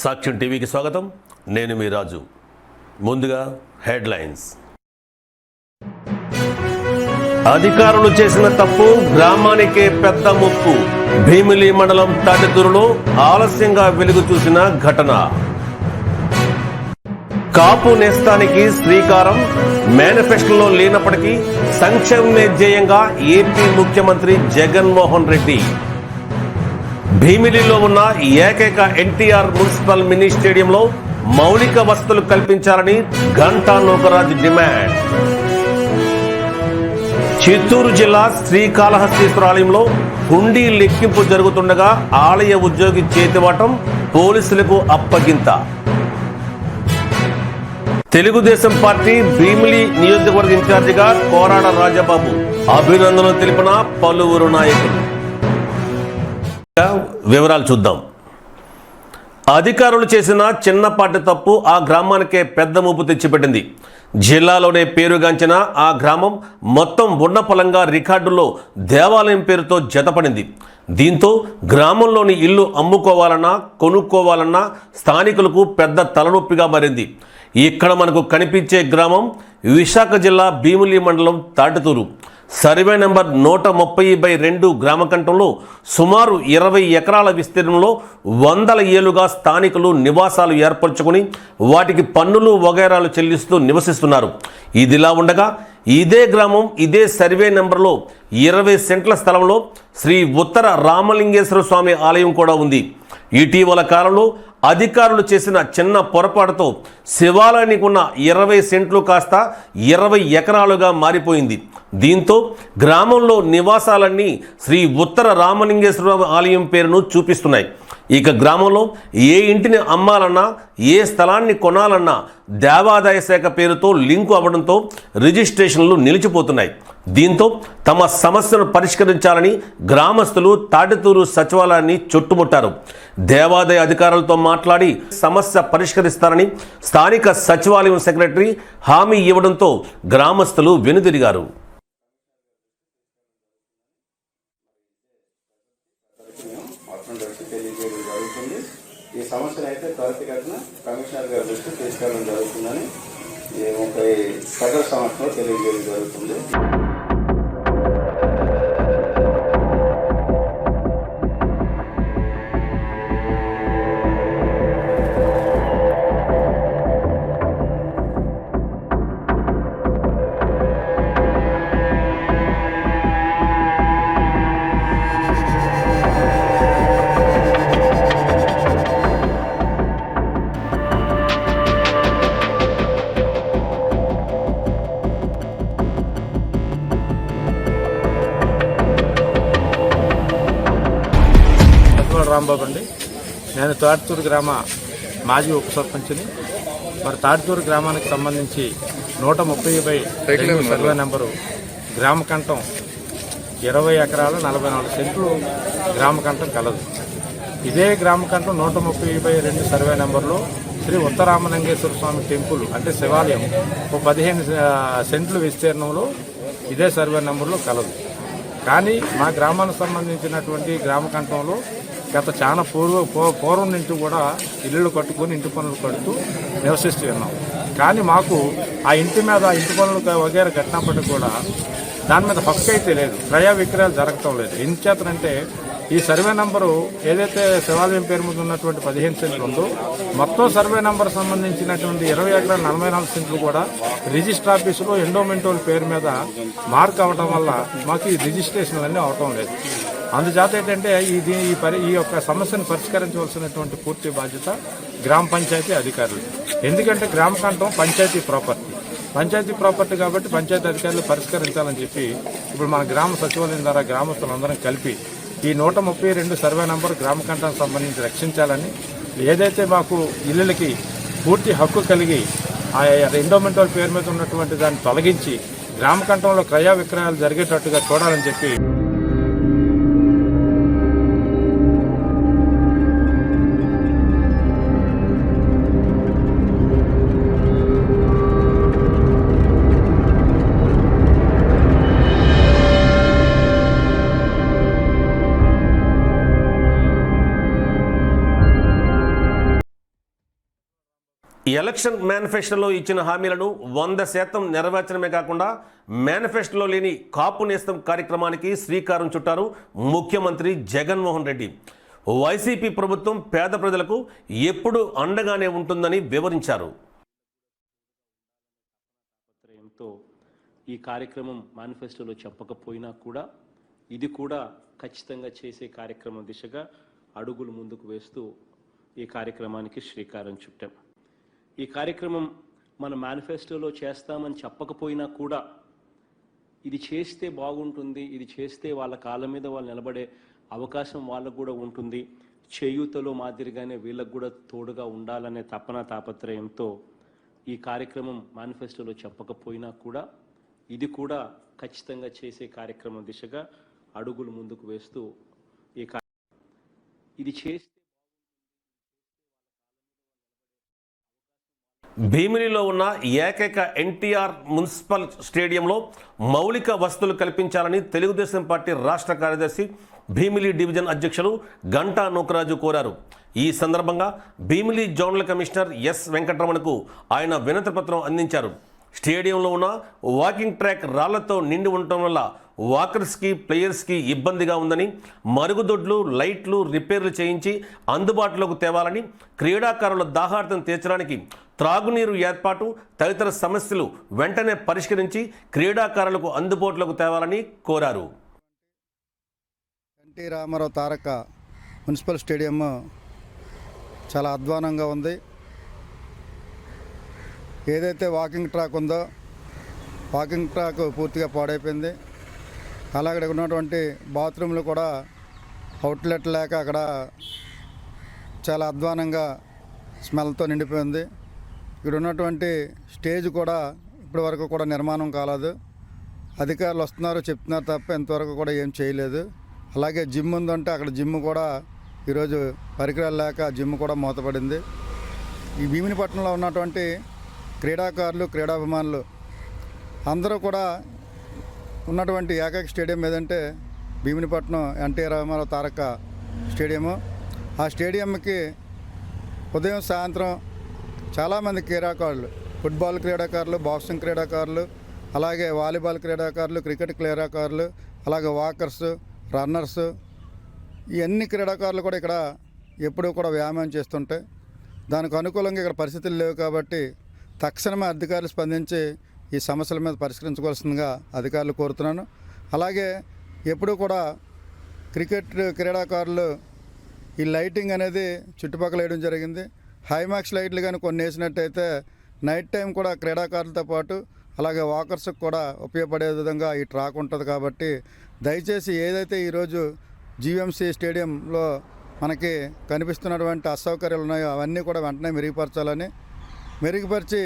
సాక్ష్యం టీవీకి స్వాగతం. నేను మీ రాజు. ముందుగా హెడ్లైన్స్. అధికారులు చేసిన తప్పు గ్రామానికే పెద్ద ముప్పు. భీమిలి మండలం తాటితూరులో ఆలస్యంగా వెలుగు చూసిన ఘటన. కాపు నేస్తానికి శ్రీకారం. మేనిఫెస్టోలో లేనప్పటికీ సంక్షేమమే ధ్యేయంగా ఏపీ ముఖ్యమంత్రి జగన్మోహన్ రెడ్డి. భీమిలిలో ఉన్న ఏకైక ఎన్టీఆర్ మున్సిపల్ మినీ స్టేడియంలో మౌలిక వసతులు కల్పించాలని గంటా నూకరాజు డిమాండ్. చిత్తూరు జిల్లా శ్రీకాళహస్తీశ్వర ఆలయంలో హుండీ లెక్కింపు జరుగుతుండగా ఆలయ ఉద్యోగి చేతివాటం, పోలీసులకు అప్పగింత. తెలుగుదేశం పార్టీ భీమిలి నియోజకవర్గ ఇన్ఛార్జిగా కోరాడ రాజబాబు అభినందనలు తెలిపిన పలువురు నాయకులు. వివరాలు చూద్దాం. అధికారులు చేసిన చిన్నపాటి తప్పు ఆ గ్రామానికే పెద్ద ముప్పు తెచ్చిపెట్టింది. జిల్లాలోనే పేరుగాంచిన ఆ గ్రామం మొత్తం ఉన్న పొలంగా రికార్డుల్లో దేవాలయం పేరుతో జతపడింది. దీంతో గ్రామంలోని ఇల్లు అమ్ముకోవాలన్నా కొనుక్కోవాలన్నా స్థానికులకు పెద్ద తలనొప్పిగా మారింది. ఇక్కడ మనకు కనిపించే గ్రామం విశాఖ జిల్లా భీమిలి మండలం తాటితూరు. సర్వే నెంబర్ 130/2 గ్రామకంఠంలో సుమారు 20 ఎకరాల విస్తీర్ణంలో వందల ఏళ్లుగా స్థానికులు నివాసాలు ఏర్పరచుకుని వాటికి పన్నులు వగైరాలు చెల్లిస్తూ నివసిస్తున్నారు. ఇదిలా ఉండగా ఇదే గ్రామం ఇదే సర్వే నెంబర్లో 20 సెంట్ల స్థలంలో శ్రీ ఉత్తర రామలింగేశ్వర స్వామి ఆలయం కూడా ఉంది. ఇటీవల కాలంలో అధికారులు చేసిన చిన్న పొరపాటుతో శివాలయానికి ఉన్న 20 సెంట్లు కాస్త 20 ఎకరాలుగా మారిపోయింది. దీంతో గ్రామంలో నివాసాలన్నీ శ్రీ ఉత్తర రామలింగేశ్వర ఆలయం పేరును చూపిస్తున్నాయి. ఇక గ్రామంలో ఏ ఇంటిని అమ్మాలన్నా ఏ స్థలాన్ని కొనాలన్నా దేవాదాయ శాఖ పేరుతో లింకు అవ్వడంతో రిజిస్ట్రేషన్లు నిలిచిపోతున్నాయి. దీంతో తమ సమస్యను పరిష్కరించాలని గ్రామస్తులు తాటితూరు సచివాలయాన్ని చుట్టుముట్టారు. దేవాదాయ అధికారులతో మాట్లాడి సమస్య పరిష్కరిస్తారని స్థానిక సచివాలయం సెక్రటరీ హామీ ఇవ్వడంతో గ్రామస్తులు వెనుదిరిగారు. ఈ సమస్యను అయితే త్వరితగతిన కమిషనర్ గారి దృష్టికి తీసుకెళ్ళడం జరుగుతుందని 30 సదర సంవత్సరంలో తెలియజేయడం జరుగుతుంది. రాంబాబు అండి. నేను తాటితూరు గ్రామ మాజీ ఉప సర్పంచ్ని. మరి తాటితూరు గ్రామానికి సంబంధించి 130/2 సర్వే నెంబరు గ్రామకంఠం 20 ఎకరాలు 44 సెంట్లు గ్రామకంఠం కలదు. ఇదే గ్రామకంఠం 130/2 సర్వే నెంబర్లో శ్రీ ఉత్తరామలింగేశ్వర స్వామి టెంపుల్ అంటే శివాలయం 15 సెంట్లు విస్తీర్ణంలో ఇదే సర్వే నెంబర్లో కలదు. కానీ మా గ్రామానికి సంబంధించినటువంటి గ్రామకంఠంలో గత చాలా పూర్వం నుంచి కూడా ఇల్లు కట్టుకొని ఇంటి పనులు కడుతూ నివసిస్తూ ఉన్నాం. కానీ మాకు ఆ ఇంటి మీద ఇంటి పనులు వగేర కట్టినప్పటికీ కూడా దాని మీద హక్కు అయితే లేదు, క్రయ విక్రయాలు జరగటం లేదు. ఎందుచేతనంటే ఈ సర్వే నెంబరు ఏదైతే శివాలయం పేరు మీద ఉన్నటువంటి 15 సెంట్లు ఉందో మొత్తం సర్వే నెంబర్ సంబంధించినటువంటి 20 ఎకరాల 44 సెంట్లు కూడా రిజిస్టర్ ఆఫీసులో ఎండోమెంటోల్ పేరు మీద మార్క్ అవ్వటం వల్ల మాకు ఈ రిజిస్ట్రేషన్లు అన్నీ అవటం లేదు. అందుచేత ఏంటంటే ఈ యొక్క సమస్యను పరిష్కరించవలసినటువంటి పూర్తి బాధ్యత గ్రామ పంచాయతీ అధికారులు. ఎందుకంటే గ్రామకంఠం పంచాయతీ ప్రాపర్టీ కాబట్టి పంచాయతీ అధికారులు పరిష్కరించాలని చెప్పి ఇప్పుడు మన గ్రామ సచివాలయం ద్వారా గ్రామస్తులందరం కలిపి ఈ 132 సర్వే నంబర్ గ్రామకంఠానికి సంబంధించి రక్షించాలని, ఏదైతే మాకు ఇళ్లకి పూర్తి హక్కు కలిగి ఆ ఎండోమెంటల్ పేరు మీద ఉన్నటువంటి దాన్ని తొలగించి గ్రామకంఠంలో క్రయ విక్రయాలు జరిగేటట్టుగా చూడాలని చెప్పి ఎలక్షన్ మేనిఫెస్టోలో ఇచ్చిన హామీలను 100% నెరవేర్చడమే కాకుండా మేనిఫెస్టోలో లేని కాపు నేస్తం కార్యక్రమానికి శ్రీకారం చుట్టారు ముఖ్యమంత్రి జగన్మోహన్ రెడ్డి. వైసీపీ ప్రభుత్వం పేద ప్రజలకు ఎప్పుడు అండగానే ఉంటుందని వివరించారు. ఈ కార్యక్రమం మేనిఫెస్టోలో చెప్పకపోయినా కూడా ఇది కూడా ఖచ్చితంగా చేసే కార్యక్రమం దిశగా అడుగులు ముందుకు వేస్తూ ఈ కార్యక్రమానికి శ్రీకారం చుట్టాం. ఈ కార్యక్రమం మన మేనిఫెస్టోలో చేస్తామని చెప్పకపోయినా కూడా ఇది చేస్తే బాగుంటుంది, ఇది చేస్తే వాళ్ళ కాళ్ళ మీద వాళ్ళు నిలబడే అవకాశం వాళ్ళకు కూడా ఉంటుంది, చేయూతలో మాదిరిగానే వీళ్ళకు కూడా తోడుగా ఉండాలనే తాపత్రయంతో ఈ కార్యక్రమం మేనిఫెస్టోలో చెప్పకపోయినా కూడా ఇది కూడా ఖచ్చితంగా చేసే కార్యక్రమం దిశగా అడుగులు ముందుకు వేస్తూ ఇది చేస్తే భీమిలిలో ఉన్న ఏకైక ఎన్టీఆర్ మున్సిపల్ స్టేడియంలో మౌలిక వసతులు కల్పించాలని తెలుగుదేశం పార్టీ రాష్ట్ర కార్యదర్శి భీమిలి డివిజన్ అధ్యక్షులు గంటా నూకరాజు కోరారు. ఈ సందర్భంగా భీమిలి జోనల్ కమిషనర్ ఎస్ వెంకటరమణకు ఆయన వినతిపత్రం అందించారు. స్టేడియంలో ఉన్న వాకింగ్ ట్రాక్ రాళ్లతో నిండి ఉండటం వల్ల వాకర్స్కి ప్లేయర్స్కి ఇబ్బందిగా ఉందని, మరుగుదొడ్లు లైట్లు రిపేర్లు చేయించి అందుబాటులోకి తేవాలని, క్రీడాకారుల దాహార్తం తీర్చడానికి త్రాగునీరు ఏర్పాటు తదితర సమస్యలు వెంటనే పరిష్కరించి క్రీడాకారులకు అందుబాటులోకి తేవాలని కోరారు. ఎన్టీ రామారావు తారక మున్సిపల్ స్టేడియం చాలా అధ్వానంగా ఉంది. ఏదైతే వాకింగ్ ట్రాక్ ఉందో వాకింగ్ ట్రాక్ పూర్తిగా పాడైపోయింది. అలాగే అక్కడ ఉన్నటువంటి బాత్రూమ్లు కూడా అవుట్లెట్ లేక అక్కడ చాలా అధ్వానంగా స్మెల్తో నిండిపోయింది. ఇక్కడ ఉన్నటువంటి స్టేజ్ కూడా ఇప్పటివరకు కూడా నిర్మాణం కాలేదు. అధికారులు వస్తున్నారు చెప్తున్నారు తప్ప ఇంతవరకు కూడా ఏం చేయలేదు. అలాగే జిమ్ ఉందంటే అక్కడ జిమ్ కూడా ఈరోజు పరికరాలు లేక జిమ్ కూడా మూతపడింది. ఈ భీమినిపట్నంలో ఉన్నటువంటి క్రీడాకారులు క్రీడాభిమానులు అందరూ కూడా ఉన్నటువంటి ఏకైక స్టేడియం ఏదంటే భీమినిపట్నం ఎన్టీ రామారావు తారక స్టేడియము. ఆ స్టేడియంకి ఉదయం సాయంత్రం చాలామంది క్రీడాకారులు, ఫుట్బాల్ క్రీడాకారులు, బాక్సింగ్ క్రీడాకారులు, అలాగే వాలీబాల్ క్రీడాకారులు, క్రికెట్ క్రీడాకారులు, అలాగే వాకర్స్, రన్నర్స్, ఈ అన్ని క్రీడాకారులు కూడా ఇక్కడ ఎప్పుడూ కూడా వ్యాయామం చేస్తుంటాయి. దానికి అనుకూలంగా ఇక్కడ పరిస్థితులు లేవు కాబట్టి తక్షణమే అధికారులు స్పందించి ఈ సమస్యల మీద పరిష్కరించుకోవాల్సిందిగా అధికారులు కోరుతున్నాను. అలాగే ఎప్పుడూ కూడా క్రికెట్ క్రీడాకారులు ఈ లైటింగ్ అనేది చుట్టుపక్కల వేయడం జరిగింది. హైమాక్స్ లైట్లు కానీ కొన్ని వేసినట్టయితే నైట్ టైం కూడా క్రీడాకారులతో పాటు అలాగే వాకర్స్కి కూడా ఉపయోగపడే విధంగా ఈ ట్రాక్ ఉంటుంది. కాబట్టి దయచేసి ఏదైతే ఈరోజు జీవీఎంసీ స్టేడియంలో మనకి కనిపిస్తున్నటువంటి అసౌకర్యాలు ఉన్నాయో అవన్నీ కూడా వెంటనే మెరుగుపరిచి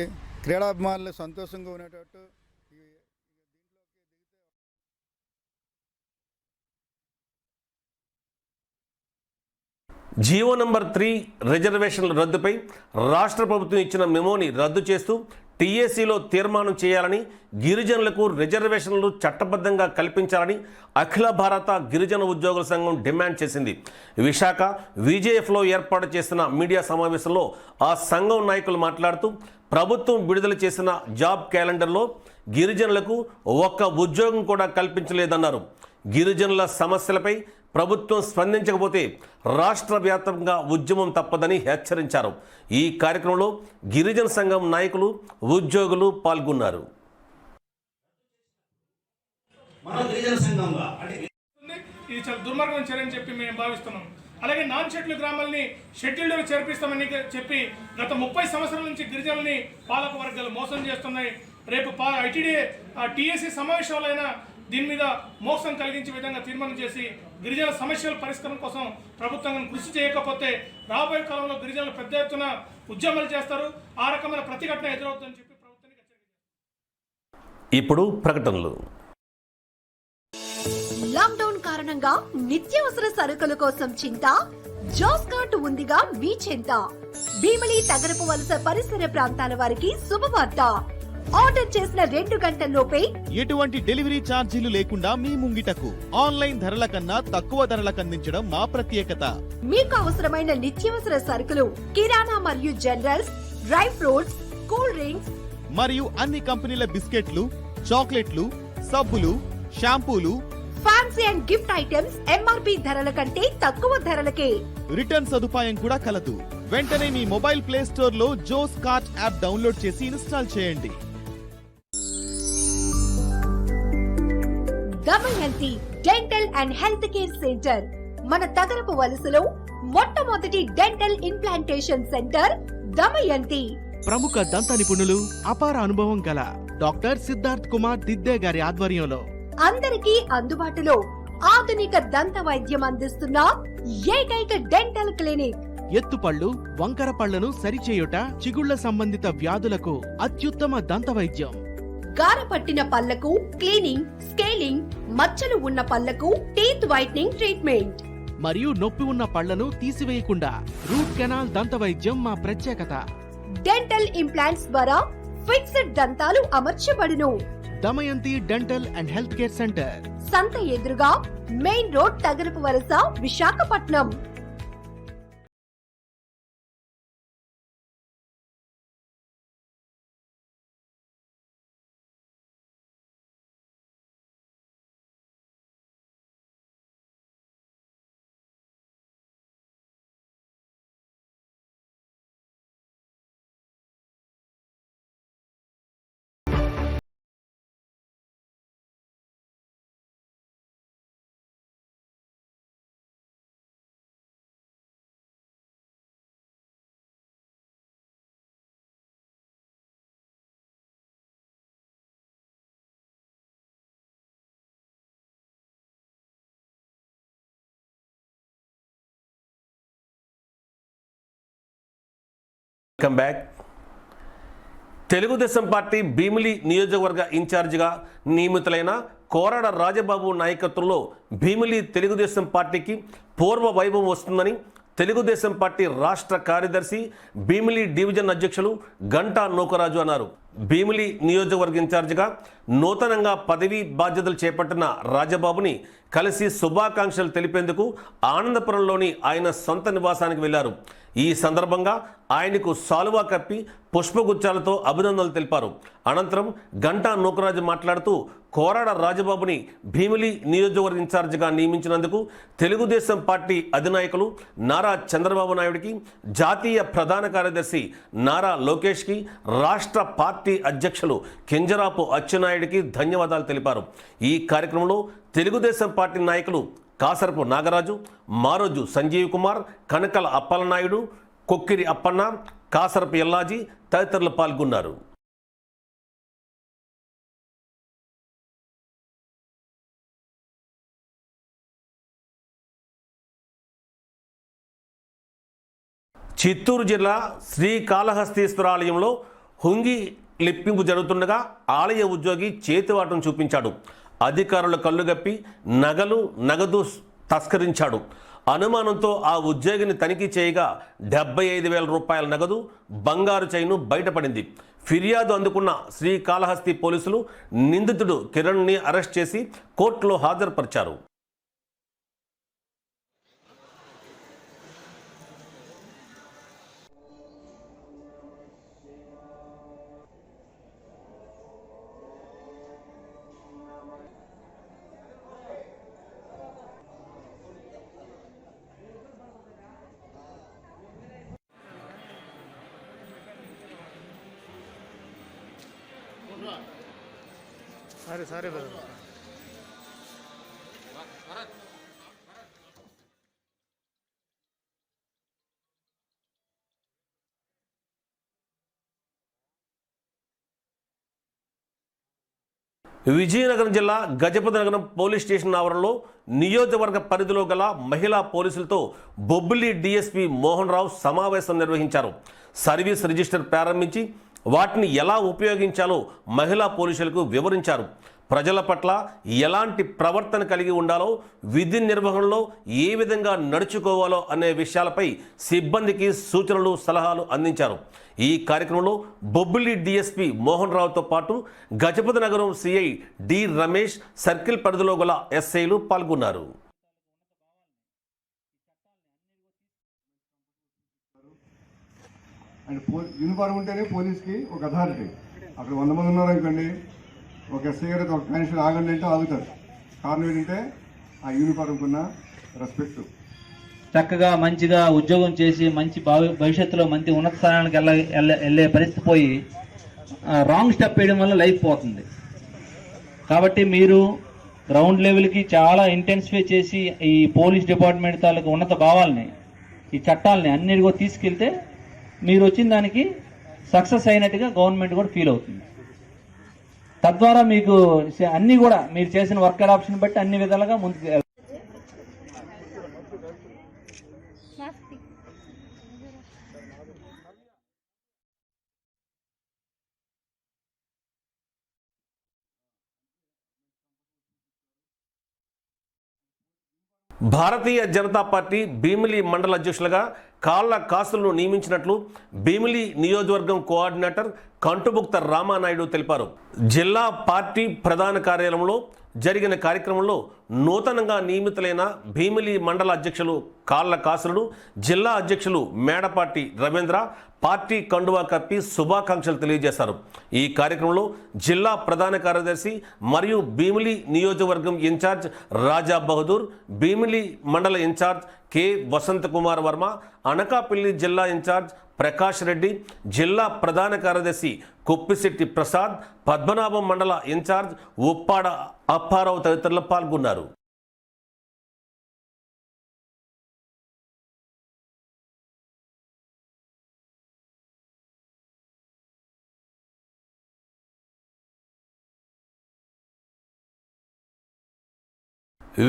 క్రీడాభిమానులు సంతోషంగా ఉండేటట్టు జీవో నంబర్ 3 రిజర్వేషన్ల రద్దుపై రాష్ట్ర ప్రభుత్వం ఇచ్చిన మెమోని రద్దు చేస్తూ టీఏసీలో తీర్మానం చేయాలని, గిరిజనులకు రిజర్వేషన్లు చట్టబద్ధంగా కల్పించాలని అఖిల భారత గిరిజన ఉద్యోగుల సంఘం డిమాండ్ చేసింది. విశాఖ విజేఎఫ్లో ఏర్పాటు చేసిన మీడియా సమావేశంలో ఆ సంఘం నాయకులు మాట్లాడుతూ ప్రభుత్వం విడుదల చేసిన జాబ్ క్యాలెండర్లో గిరిజనులకు ఒక్క ఉద్యోగం కూడా కల్పించలేదన్నారు. గిరిజనుల సమస్యలపై ప్రభుత్వం స్పందించకపోతే రాష్ట్ర వ్యాప్తంగా ఉద్యమం తప్పదని హెచ్చరించారు. ఈ కార్యక్రమంలో గిరిజన సంఘం నాయకులు, ఉద్యోగులు పాల్గొన్నారు. ఇది చాలా దుర్మార్గం చర్య అని చెప్పి మేము భావిస్తున్నాం. అలాగే నాన్ షెడ్యూల్ గ్రామాలని షెడ్యూల్డ్లో చేర్పిస్తామని చెప్పి గత 30 సంవత్సరాల నుంచి గిరిజనుల్ని పాలక వర్గాలు మోసం చేస్తున్నాయి. రేపు ఐటీడీ టీఎస్సీ సమావేశాలైనా దీని మీద మోసం కలిగించే విధంగా తీర్మానం చేసి గిరిజన సమస్యల పరిష్కారం కోసం ప్రభుత్వం కృషి చేయకపోతే రాబోయే కాలంలో గిరిజనులు పెద్ద ఎత్తున ఉద్యమాలు చేస్తారు. ఆ రకమైన ప్రతిఘటన ఎదురవుతుందని చెప్పి ప్రభుత్వానికి హెచ్చరిక. ఇప్పుడు ప్రకటనలు. లాక్డౌన్ కారణంగా నిత్యావసర సరుకుల కోసం చింత, జాస్ కార్ట్ ఉందిగా మీ చింత. భీమిలి తగరపు వలస పరిసర ప్రాంతాల వారికి శుభవార్త. ఆర్డర్ చేసిన 2 గంటల్లోపే ఎటువంటి డెలివరీ ఛార్జీలు లేకుండా మీ ముంగిటకు ఆన్లైన్ ధరల కన్నా తక్కువ ధరలకు అందించడం మా ప్రత్యేకత. మీకు అవసరమైన నిత్యావసర సరుకులు, కిరాణా మరియు generals, dry fruits, cool drinks మరియు అన్ని కంపెనీల బిస్కెట్లు, చాక్లెట్లు, సబ్బులు, షాంపూలు, fancy and gift items MRP ధరల కంటే తక్కువ ధరలకే. రిటర్న్ సదుపాయం కూడా కలదు. వెంటనే మీ మొబైల్ ప్లే స్టోర్ లో జోస్ కార్ట్ యాప్ డౌన్లోడ్ చేసి ఇన్స్టాల్ చేయండి. Damayanti dental and health care centre మన తగరపు వలసలో మొట్టమొదటి డెంటల్ ఇంప్లాంటేషన్ సెంటర్ దమయంతి. ప్రముఖ దంత నిపుణులు, అపార అనుభవం గల డాక్టర్ సిద్ధార్థ్ కుమార్ దిద్దే గారి ఆధ్వర్యంలో అందరికీ అందుబాటులో ఆధునిక దంత వైద్యం అందిస్తున్న ఏకైక డెంటల్ క్లినిక్. ఎత్తుపళ్ళు, వంకర పళ్లను సరిచేయుట, చిగుళ్ల సంబంధిత వ్యాధులకు అత్యుత్తమ దంత వైద్యం. గారపట్టిన పళ్లకు క్లీనింగ్, స్కేలింగ్, మచ్చలు ఉన్న పళ్లకు టీత్ వైట్నింగ్ ట్రీట్మెంట్ మరియు నొప్పి ఉన్న పళ్లను తీసివేయకుండా రూట్ కెనాల్ దంత వైద్యం మా ప్రత్యేకత. డెంటల్ ఇంప్లాంట్స్ ద్వారా ఫిక్స్డ్ దంతాలు అమర్చబడును. Damayanti dental and health care centre, సంత ఎదురుగా, main road, Tagarapu Valasa, Visakhapatnam. Welcome back. Telugu Desam party Bheemili నియోజకవర్గ ఇన్ఛార్జిగా నియమితులైన కోరాడ రాజబాబు నాయకత్వంలో భీమిలి తెలుగుదేశం పార్టీకి పూర్వ వైభవం వస్తుందని తెలుగుదేశం పార్టీ రాష్ట్ర కార్యదర్శి, భీమిలి డివిజన్ అధ్యక్షులు గంటా నూకరాజు అన్నారు. భీమిలి నియోజకవర్గ ఇన్ఛార్జిగా నూతనంగా పదవీ బాధ్యతలు చేపట్టిన రాజబాబుని కలిసి శుభాకాంక్షలు తెలిపేందుకు ఆనందపురంలోని ఆయన సొంత నివాసానికి వెళ్లారు. ఈ సందర్భంగా ఆయనకు సాలువా కప్పి పుష్పగుచ్చాలతో అభినందనలు తెలిపారు. అనంతరం గంటా నూకరాజు మాట్లాడుతూ కోరాడ రాజబాబుని భీమిలి నియోజకవర్గ ఇన్ఛార్జిగా నియమించినందుకు తెలుగుదేశం పార్టీ అధినాయకులు నారా చంద్రబాబు నాయుడికి, జాతీయ ప్రధాన కార్యదర్శి నారా లోకేష్కి, రాష్ట్ర పార్టీ అధ్యక్షులు కింజరాపు అచ్చెన్నాయుడికి ధన్యవాదాలు తెలిపారు. ఈ కార్యక్రమంలో తెలుగుదేశం పార్టీ నాయకులు కాసరపు నాగరాజు, మారోజు సంజీవ్ కుమార్, కనకల అప్పలనాయుడు, కొక్కిరి అప్పన్న, కాసరపు ఎల్లాజీ తదితరులు పాల్గొన్నారు. చిత్తూరు జిల్లా శ్రీకాళహస్తీశ్వర ఆలయంలో హుంగి లిప్పింపు జరుగుతుండగా ఆలయ ఉద్యోగి చేతివాటం చూపించాడు. అధికారుల కళ్ళుగప్పి నగదు తస్కరించాడు. అనుమానంతో ఆ ఉద్యోగిని తనిఖీ చేయగా 75,000 రూపాయల నగదు, బంగారు చైను బయటపడింది. ఫిర్యాదు అందుకున్న శ్రీకాళహస్తి పోలీసులు నిందితుడు కిరణ్ని అరెస్ట్ చేసి కోర్టులో హాజరుపరిచారు. సరే విజయనగరం జిల్లా గజపతినగరం పోలీస్ స్టేషన్ ఆవరణలో నియోజకవర్గ పరిధిలో గల మహిళా పోలీసులతో బొబ్బిలి డీఎస్పీ మోహన్ రావు సమావేశం నిర్వహించారు. సర్వీస్ రిజిస్టర్ ప్రారంభించి వాటిని ఎలా ఉపయోగించాలో మహిళా పోలీసులకు వివరించారు. ప్రజల పట్ల ఎలాంటి ప్రవర్తన కలిగి ఉండాలో, విధి నిర్వహణలో ఏ విధంగా నడుచుకోవాలో అనే విషయాలపై సిబ్బందికి సూచనలు, సలహాలు అందించారు. ఈ కార్యక్రమంలో బొబ్బిలి డీఎస్పీ మోహన్ రావుతో పాటు గజపతి నగరం సిఐ డి రమేష్, సర్కిల్ పరిధిలో గల ఎస్ఐలు పాల్గొన్నారు. అండ్ యూనిఫామ్ ఉంటేనే పోలీస్కి ఒక అథారిటీ. అక్కడ 100 మంది ఉన్నారనుకోండి, ఒక ఎస్ఐ గారు ఒక కానిస్టేబుల్ ఆగండి అంటే ఆగుతారు. కారణం ఏంటంటే ఆ యూనిఫామ్కి ఉన్న రెస్పెక్ట్. చక్కగా మంచిగా ఉద్యోగం చేసి మంచి భవిష్యత్తులో మంచి ఉన్నత స్థానానికి వెళ్ళే పరిస్థితి పోయి రాంగ్ స్టెప్ వేయడం వల్ల లైఫ్ పోతుంది. కాబట్టి మీరు గ్రౌండ్ లెవెల్కి చాలా ఇంటెన్సిఫై చేసి ఈ పోలీస్ డిపార్ట్మెంట్ తాలూకు ఉన్నత భావాల్ని, ఈ చట్టాలని అన్నిటికీ తీసుకెళ్తే మీరు వచ్చిన దానికి సక్సెస్ అయినట్టుగా గవర్నమెంట్ కూడా ఫీల్ అవుతుంది. తద్వారా మీకు అన్ని కూడా మీరు చేసిన వర్క్ అడాప్షన్ బట్టి అన్ని విధాలుగా ముందుకు. భారతీయ జనతా పార్టీ భీమిలి మండల అధ్యక్షులుగా కాళ్ళ కాసులను నియమించినట్లు భీమిలి నియోజకవర్గం కోఆర్డినేటర్ కంటుబుక్త రామానాయుడు తెలిపారు. జిల్లా పార్టీ ప్రధాన కార్యాలయంలో జరిగిన కార్యక్రమంలో నూతనంగా నియమితులైన భీమిలి మండల అధ్యక్షులు కాళ్ళ కాసులను జిల్లా అధ్యక్షులు మేడపాటి రవీంద్ర పార్టీ కండువా కప్పి శుభాకాంక్షలు తెలియజేశారు. ఈ కార్యక్రమంలో జిల్లా ప్రధాన కార్యదర్శి మరియు భీమిలి నియోజకవర్గం ఇన్ఛార్జ్ రాజా బహదూర్, భీమిలి మండల ఇన్ఛార్జ్ కె వసంత కుమార్ వర్మ, అనకాపల్లి జిల్లా ఇన్ఛార్జ్ ప్రకాష్ రెడ్డి, జిల్లా ప్రధాన కార్యదర్శి కొప్పిశెట్టి ప్రసాద్, పద్మనాభం మండల ఇన్ఛార్జ్ ఉప్పాడ అప్పారావు తదితరులు పాల్గొన్నారు.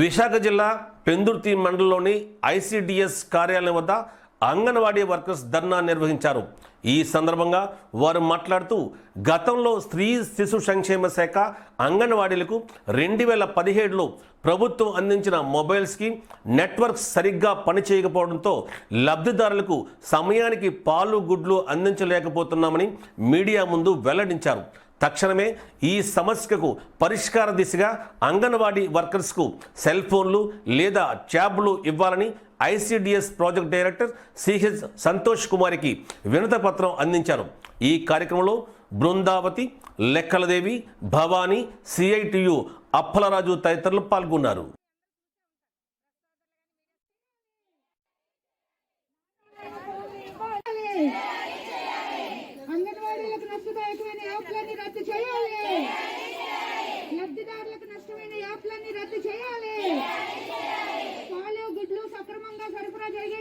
విశాఖ జిల్లా పెందుర్తి మండలంలోని ఐసిడిఎస్ కార్యాలయం వద్ద అంగన్వాడీ వర్కర్స్ ధర్నా నిర్వహించారు. ఈ సందర్భంగా వారు మాట్లాడుతూ గతంలో స్త్రీ శిశు సంక్షేమ శాఖ అంగన్వాడీలకు 2017లో ప్రభుత్వం అందించిన మొబైల్స్కి నెట్వర్క్ సరిగ్గా పనిచేయకపోవడంతో లబ్ధిదారులకు సమయానికి పాలు గుడ్లు అందించలేకపోతున్నామని మీడియా ముందు వెల్లడించారు. తక్షణమే ఈ సమస్యకు పరిష్కార దిశగా అంగన్వాడీ వర్కర్స్కు సెల్ ఫోన్లు లేదా ట్యాబ్లు ఇవ్వాలని ICDS project director CH Santosh కుమార్కి వినతిపత్రం అందించారు. ఈ కార్యక్రమంలో బృందావతి, లెక్కలదేవి, భవానీ, సిఐటియు అప్పలరాజు తదితరులు పాల్గొన్నారు. అంగన్వాడీలకు నష్టదాయకమైన యాప్లన్నీ రద్దు చేయాలి. లబ్ధిదారులకు నష్టమైన యాప్లన్నీ రద్దు చేయాలి. పాలు గుడ్లు సక్రమంగా సరఫరా జరిగే.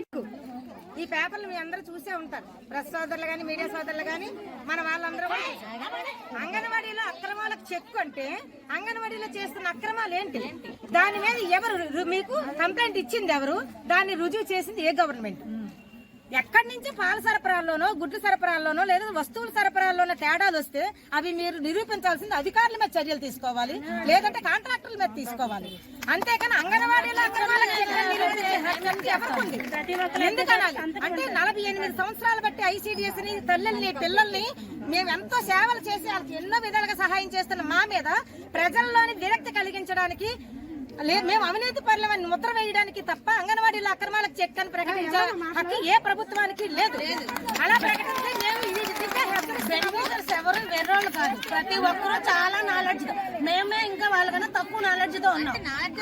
ఈ పేపర్లు మీ అందరూ చూసే ఉంటారు. ప్రెస్ సోదరులు కానీ మీడియా సోదరులు కానీ మన వాళ్ళందరూ అంగన్వాడీలో అక్రమాలకు చెక్ అంటే అంగన్వాడీలో చేస్తున్న అక్రమాలు ఏంటి, దాని మీద ఎవరు మీకు కంప్లైంట్ ఇచ్చింది, ఎవరు దాన్ని రుజువు చేసింది, ఏ గవర్నమెంట్? ఎక్కడి నుంచి పాల సరఫరాల్లోనో గుడ్లు సరఫరాల్లోనో లేదా వస్తువుల సరఫరాల్లోనో తేడాలు వస్తే అవి మీరు నిరూపించాల్సింది అధికారుల మీద చర్యలు తీసుకోవాలి, లేదంటే కాంట్రాక్టర్ల మీద తీసుకోవాలి. అంతేకాని అంగన్వాడీలో ఎందుకనాలి అంటే 48 సంవత్సరాలు బట్టి ఐసిడిఎస్ ని తల్లుల్ని పిల్లల్ని మేము ఎంతో సేవలు చేసి వాళ్ళకి ఎన్నో విధాలుగా సహాయం చేస్తున్న మా మీద ప్రజల్లోని విరక్తి కలిగించడానికి, మేము అవినీతి పరులమని ముద్ర వేయడానికి తప్ప అంగన్వాడీలో అక్రమాలకు చెక్ అని ప్రకటించే హక్కు ఏ ప్రభుత్వానికి లేదు. అలా ప్రకటిస్తే మేము ఎవరు వెర్రోళ్ళు కాదు, ప్రతి ఒక్కరూ చాలా నాలెడ్జ్, మేమే ఇంకా వాళ్ళకన్నా తక్కువ నాలెడ్జ్ తో ఉన్నాం.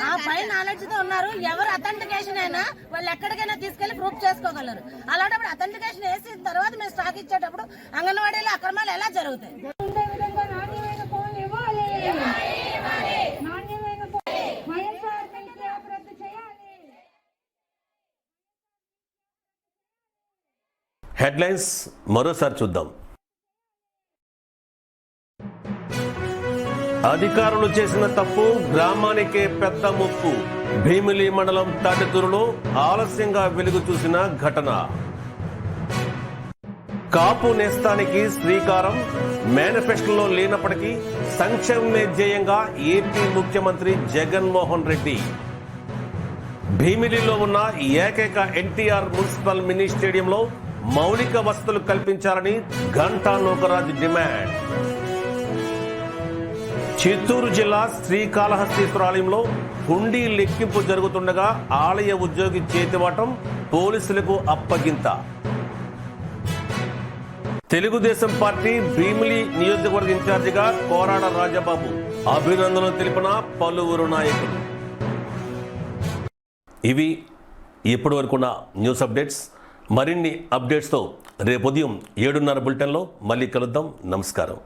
ఆ పై నాలెడ్జ్ తో ఉన్నారు. ఎవరు అథెంటికేషన్ అయినా వాళ్ళు ఎక్కడికైనా తీసుకెళ్లి ప్రూఫ్ చేసుకోగలరు. అలాంటప్పుడు అథెంటికేషన్ వేసిన తర్వాత మేము స్టాక్ ఇచ్చేటప్పుడు అంగన్వాడీలో అక్రమాలు ఎలా జరుగుతాయి? హెడ్లైన్స్ మరోసారి చూద్దాం. అధికారులు చేసిన తప్పు, గ్రామానికే పెద్ద ముప్పు. భీమిలి మండలం తాటితూరులో ఆలస్యంగా వెలుగు చూసిన ఘటన. కాపు నేస్తానికి శ్రీకారం, మేనిఫెస్టోలో లేనప్పటికీ సంక్షేమమే ధ్యేయంగా ఏపీ ముఖ్యమంత్రి జగన్మోహన్ రెడ్డి. భీమిలిలో ఉన్న ఏకైక ఎన్టీఆర్ మున్సిపల్ మినీ స్టేడియంలో మౌలిక వసతులు కల్పించాలని ఘంటా నూకరాజు డిమాండ్. చిత్తూరు జిల్లా శ్రీకాళహస్తీశ్వర ఆలయంలో హుండీ లెక్కింపు జరుగుతుండగా ఆలయ ఉద్యోగి చేతివాటం, పోలీసులకు అప్పగింత. తెలుగుదేశం పార్టీ భీమిలి నియోజకవర్గ ఇన్ఛార్జిగా కోరాడ రాజబాబు అభినందనలు తెలిపిన పలువురు నాయకులు. ఇవి ఇప్పటి వరకున్న న్యూస్ అప్డేట్స్. మరిన్ని అప్డేట్స్తో రేపు ఉదయం 7:30 బులెటిన్లో మళ్ళీ కలుద్దాం. నమస్కారం.